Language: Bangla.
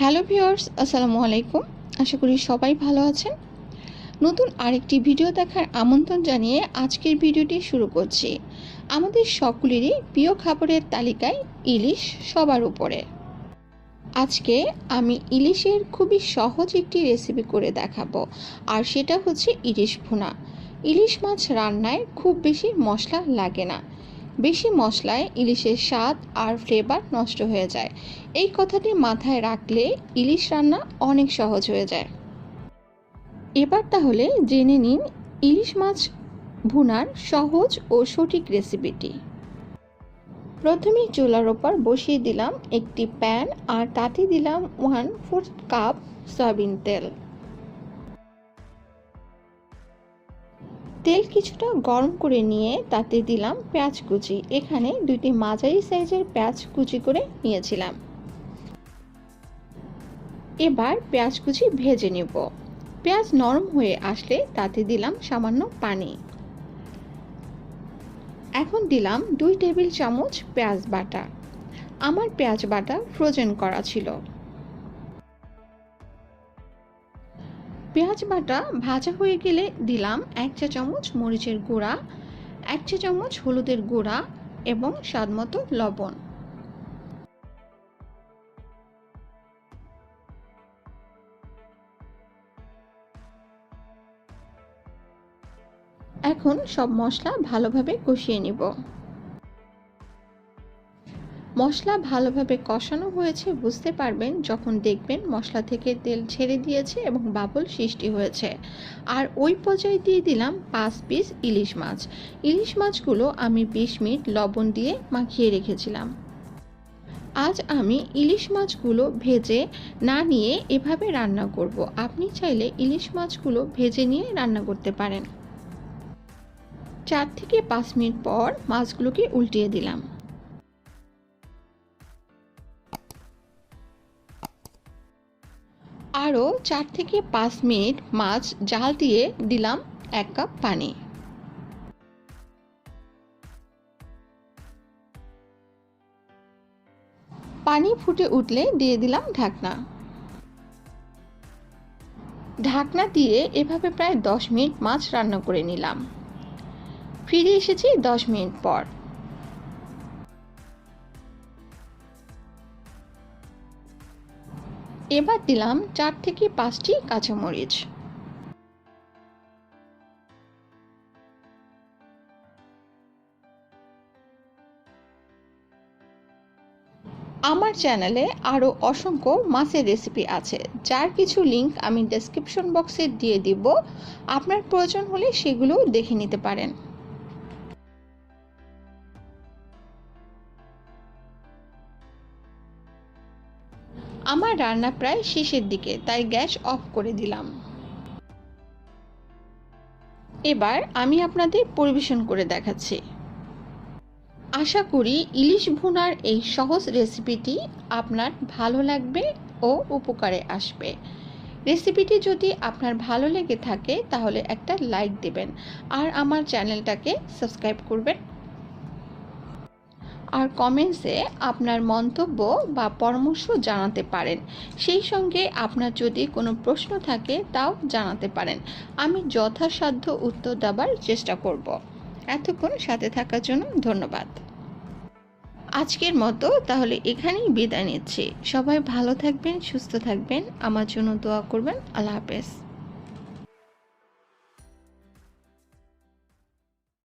হ্যালো ভিউয়ার্স, আসসালামু আলাইকুম। আশা করি সবাই ভালো আছেন। নতুন আরেকটি ভিডিও দেখার আমন্ত্রণ জানিয়ে আজকের ভিডিওটি শুরু করছি। আমাদের সকলেরই প্রিয় খাবারের তালিকায় ইলিশ সবার উপরে। আজকে আমি ইলিশের খুবই সহজ একটি রেসিপি করে দেখাবো, আর সেটা হচ্ছে ইলিশ ভুনা। ইলিশ মাছ রান্নায় খুব বেশি মশলা লাগে না। বেশি মশলায় ইলিশের স্বাদ আর ফ্লেভার নষ্ট হয়ে যায়। এই কথাটি মাথায় রাখলে ইলিশ রান্না অনেক সহজ হয়ে যায়। এবার তাহলে জেনে নিন ইলিশ মাছ ভুনার সহজ ও সঠিক রেসিপিটি। প্রথমেই চুলার ওপর বসিয়ে দিলাম একটি প্যান, আর তাতে দিলাম 1/4 কাপ সয়াবিন তেল। তেল কিছুটা গরম করে নিয়ে তাতে দিলাম পেঁয়াজ কুচি। এখানে দুইটি মাঝারি সাইজের পেঁয়াজ কুচি করে নিয়েছিলাম। এবার পেঁয়াজ কুচি ভেজে নেব। পেঁয়াজ নরম হয়ে আসলে তাতে দিলাম সামান্য পানি। এখন দিলাম 2 টেবিল চামচ পেঁয়াজ বাটা। আমার পেঁয়াজ বাটা ফ্রোজেন করা ছিল। পেঁয়াজ বাটা ভাজা হয়ে গেলে দিলাম 1 চা চামচ মরিচের গুঁড়া, 1 চা চামচ হলুদের গুঁড়া এবং স্বাদমতো লবণ। এখন সব মশলা ভালোভাবে কষিয়ে নিব। মশলা ভালোভাবে কষানো হয়েছে বুঝতে পারবেন যখন দেখবেন মশলা থেকে তেল ছেড়ে দিয়েছে এবং বাবল সৃষ্টি হয়েছে। আর ওই পর্যায়ে দিয়ে দিলাম 5 পিস ইলিশ মাছ। ইলিশ মাছগুলো আমি 20 মিনিট লবণ দিয়ে মাখিয়ে রেখেছিলাম। আজ আমি ইলিশ মাছগুলো ভেজে না নিয়ে এভাবে রান্না করব। আপনি চাইলে ইলিশ মাছগুলো ভেজে নিয়ে রান্না করতে পারেন। 4 থেকে 5 মিনিট পর মাছগুলোকে উল্টিয়ে দিলাম। আরও 4 থেকে 5 মিনিট মাছ জাল দিয়ে দিলাম 1 কাপ পানি। পানি ফুটে উঠলে দিয়ে দিলাম ঢাকনা। ঢাকনা দিয়ে এভাবে প্রায় 10 মিনিট মাছ রান্না করে নিলাম। ফিরে এসেছি 10 মিনিট পর। এবার দিলাম 4 থেকে 5টি কাঁচামরিচ। আমার চ্যানেলে আরও অসংখ্য মাছের রেসিপি আছে, যার কিছু লিংক আমি ডেসক্রিপশন বক্সে দিয়ে দিব। আপনার প্রয়োজন হলে সেগুলো দেখে নিতে পারেন। আমার রান্না প্রায় শেষের দিকে, তাই গ্যাস অফ করে দিলাম। এবার আমি আপনাদের পরিবেশন করে দেখাচ্ছি। আশা করি ইলিশ ভুনার এই সহজ রেসিপিটি আপনার ভালো লাগবে ও উপকারে আসবে। রেসিপিটি যদি আপনার ভালো লেগে থাকে তাহলে একটা লাইক দেবেন, আর আমার চ্যানেলটাকে সাবস্ক্রাইব করবেন। আর কমেন্টসে আপনার মন্তব্য বা পরামর্শ জানাতে পারেন। সেই সঙ্গে আপনার যদি কোনো প্রশ্ন থাকে তাও জানাতে পারেন। আমি যথাসাধ্য উত্তর দেওয়ার চেষ্টা করব। এতক্ষণ সাথে থাকার জন্য ধন্যবাদ। আজকের মতো তাহলে এখানেই বিদায় নিচ্ছি। সবাই ভালো থাকবেন, সুস্থ থাকবেন, আমার জন্য দোয়া করবেন। আল্লাহ হাফেজ।